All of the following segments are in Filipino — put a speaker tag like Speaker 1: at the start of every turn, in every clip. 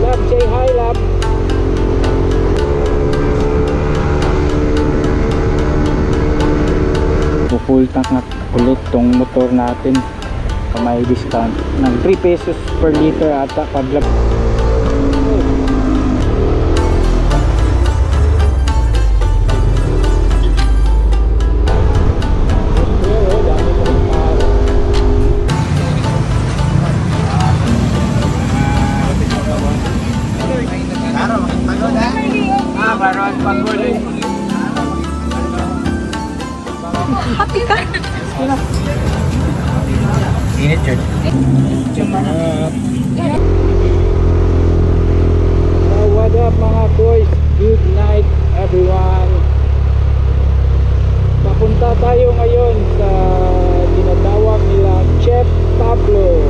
Speaker 1: Love, say hi, love. Full tank na ulit tong motor natin. May discount ng 3 pesos per liter ata pag
Speaker 2: Happy ka?
Speaker 1: init yun. What up mga boys? Good night everyone. Papunta tayo ngayon sa tinatawag nila Chef Pablo.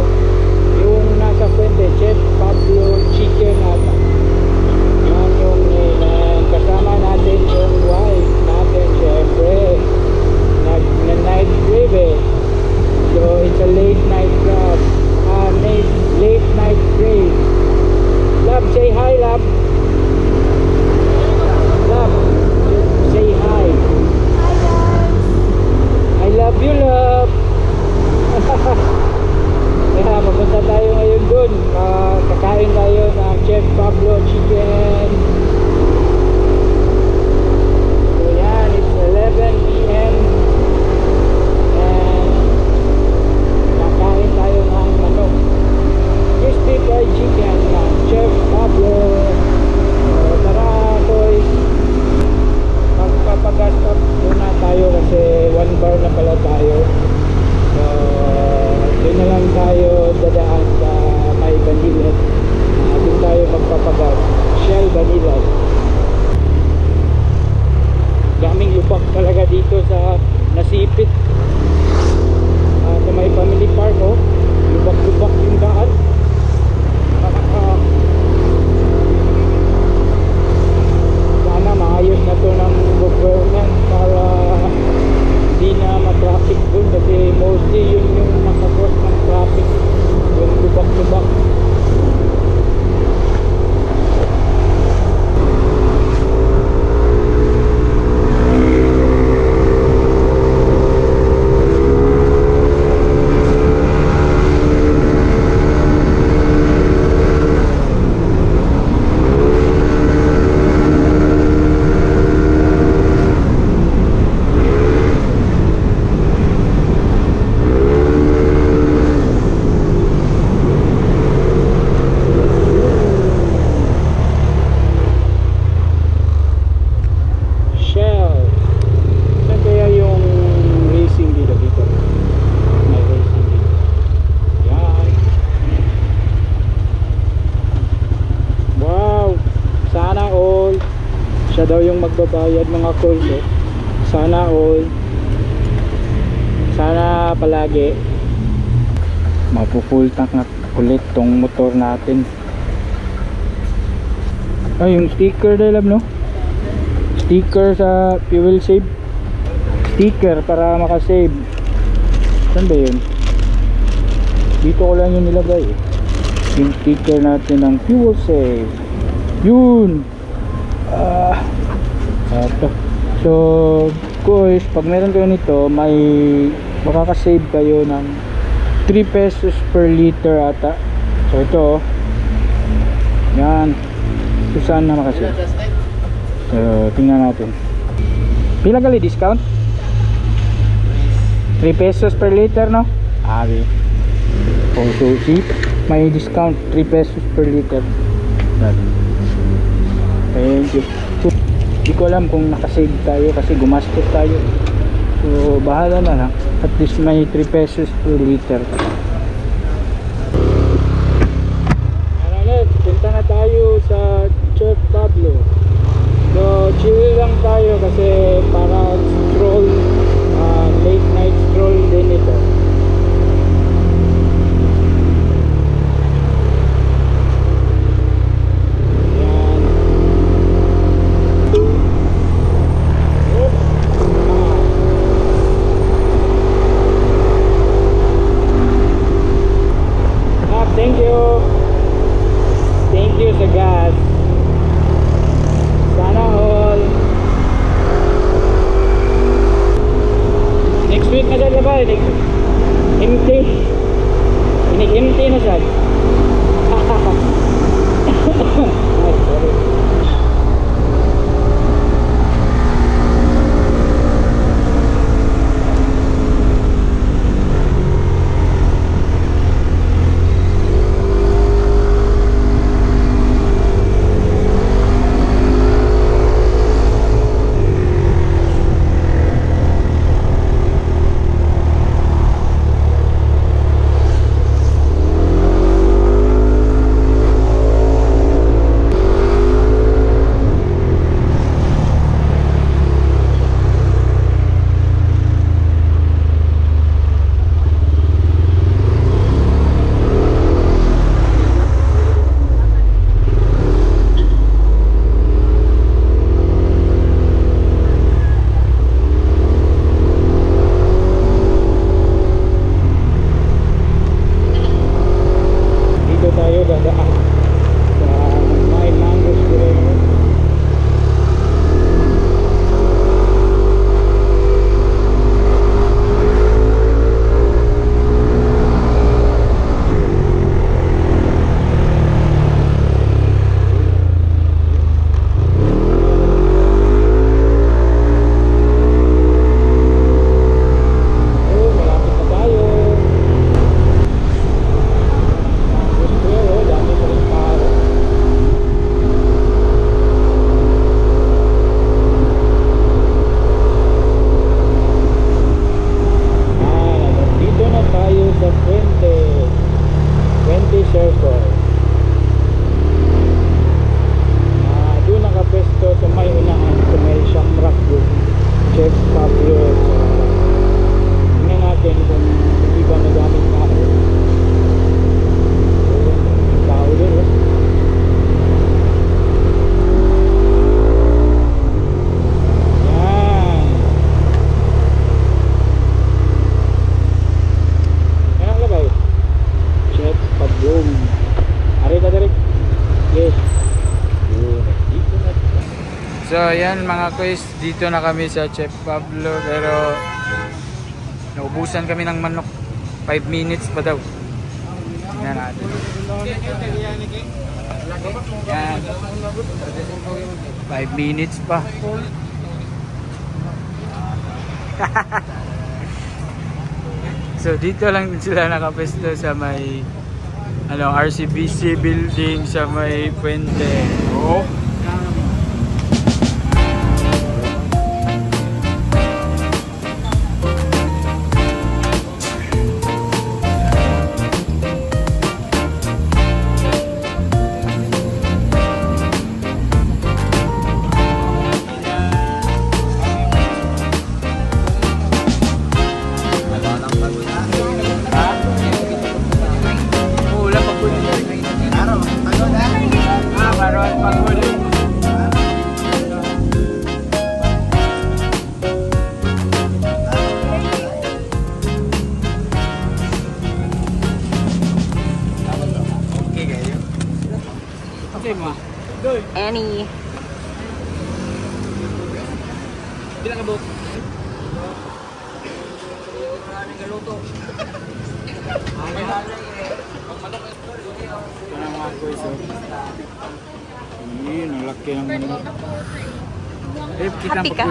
Speaker 1: Yung nasa Fuente, Chef Pablo Chicken ata. Yan yung kasama natin yung wife natin syempre. Nag-night crave. So it's a late night club. Late night crave. Love, say hi, love. Love, say hi.
Speaker 2: Hi guys!
Speaker 1: I love you, love. Kaya mapunta tayo ngayon dun. Kakain tayo ng Chef Pablo Chicken. So yan, it's 11 PM. Crispy fried chicken ng Chef Pablo. Tara boys, magpapagas up muna tayo kasi 1 bar na pala tayo. Doon na lang tayo dadaan sa may Banilan. Doon tayo magpapagas, Shell Banilan. Daming lubak talaga dito sa Nasipit. Sa may family park, oh, lubak-lubak yung daan. Sana maayos na to ng government para hindi na matraffic dun kasi mostly yun yung makakos ng traffic, yung lubak-lubak. Siya daw yung magbabayad mga kulto. Sana all. Sana palagi. Mapu-full tank na ulit tong motor natin. Ay, yung sticker nila, no? Sticker sa fuel save. Sticker para makasave. Saan ba yun? Dito ko lang yung nilagay eh. Yung sticker natin ng fuel save. Yun! Ito. So guys, pag meron kayo nito, may makakasave kayo ng 3 pesos per liter ata. So ito, yan. So saan na makasave? So tingnan natin. Pila gali discount? 3 pesos per liter, no? Okay. Oh, so see, may discount 3 pesos per liter. Thank you. So, di ko alam kung nakasave tayo kasi gumastos tayo. So bahala na lang. At least may 3 pesos per liter. Alright, punta na tayo sa Chef Pablo. So chill lang tayo kasi para stroll, late night stroll din ito. sa gas. Sana all. Next week na sad ba? Empty. Empty na sad. Ay, sorry. So ayan mga kuys, dito na kami sa Chef Pablo, pero naubusan kami ng manok. 5 minutes pa daw. Tingnan natin. Yan. 5 minutes pa. So dito lang sila nakapesto sa may RCBC building sa may Puente. Oh.
Speaker 2: Annie.
Speaker 1: Bilang ka, Bok? Ito na mga guys. Yun, ang laki ng manok.
Speaker 2: Happy ka?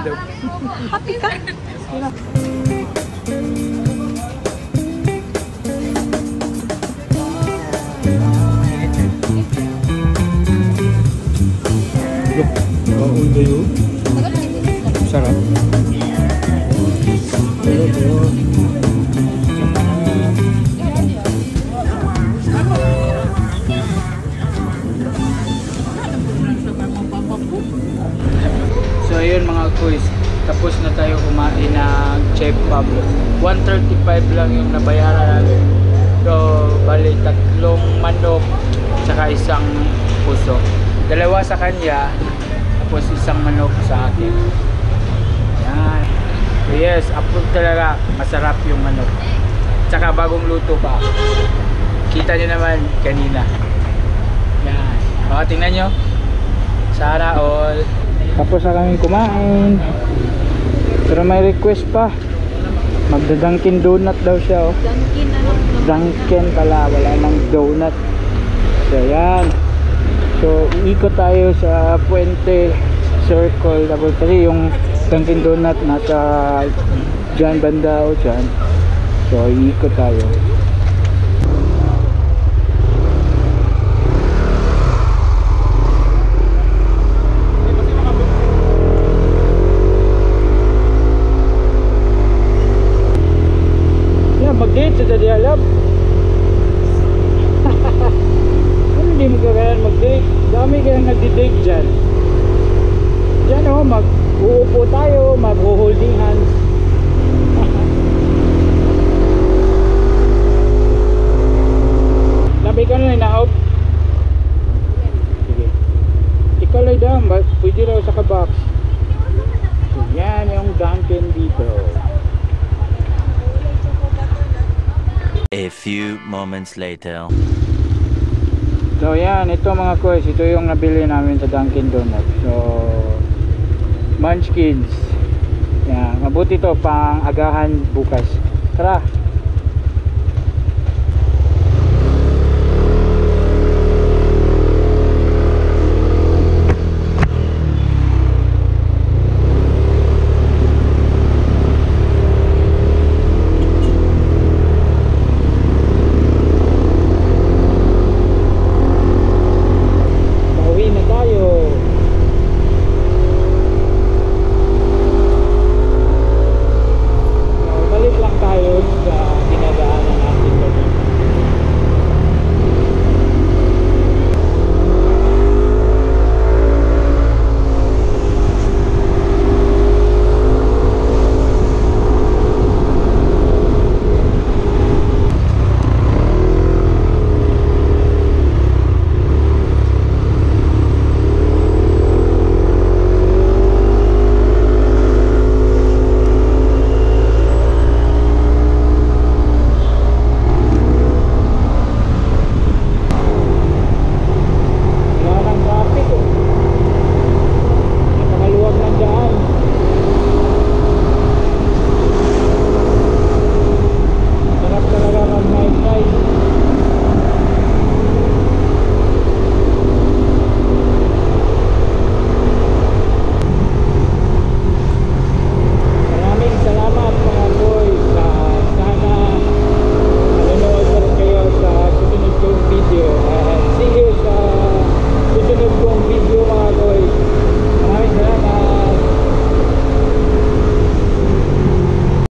Speaker 2: Happy ka?
Speaker 1: Sarap. So ayun mga kuys, tapos na tayo kumain ng Chef Pablo. 135 lang yung nabayaran natin. So bali 3 manok saka 1 puso. 2 sa kanya, tapos 1 manok sa akin. Yan. So yes, approve talaga. Masarap yung manok. Tsaka bagong luto pa. Kita nyo naman kanina. Yan. Tingnan nyo. Sana all. Tapos na kami kumain. Pero may request pa. Magda-Dunkin Donut daw siya, oh.
Speaker 2: Dunkin ano?
Speaker 1: Dunkin pala, wala nang donut. So yan. So iikot tayo sa Puente Circle. Tapos kasi yung Dunkin Donut nasa dyan banda o dyan. So iikot tayo. Mag-date sa Dadialab. Ano hindi mo kakayan mag-date? Dami kayang nagdi-date dyan. Dyan o, mag-uupo tayo, mag-holding hands. Labi ka na na-out. Sige. Ikaw lang daw, pwede raw sa kabox. So, yan yung Dunkin dito.
Speaker 3: A few moments later.
Speaker 1: So yan, ito mga koys, ito yung nabili namin sa Dunkin Donut. So Munchkins. Yan, mabuti to pang agahan bukas. Tara.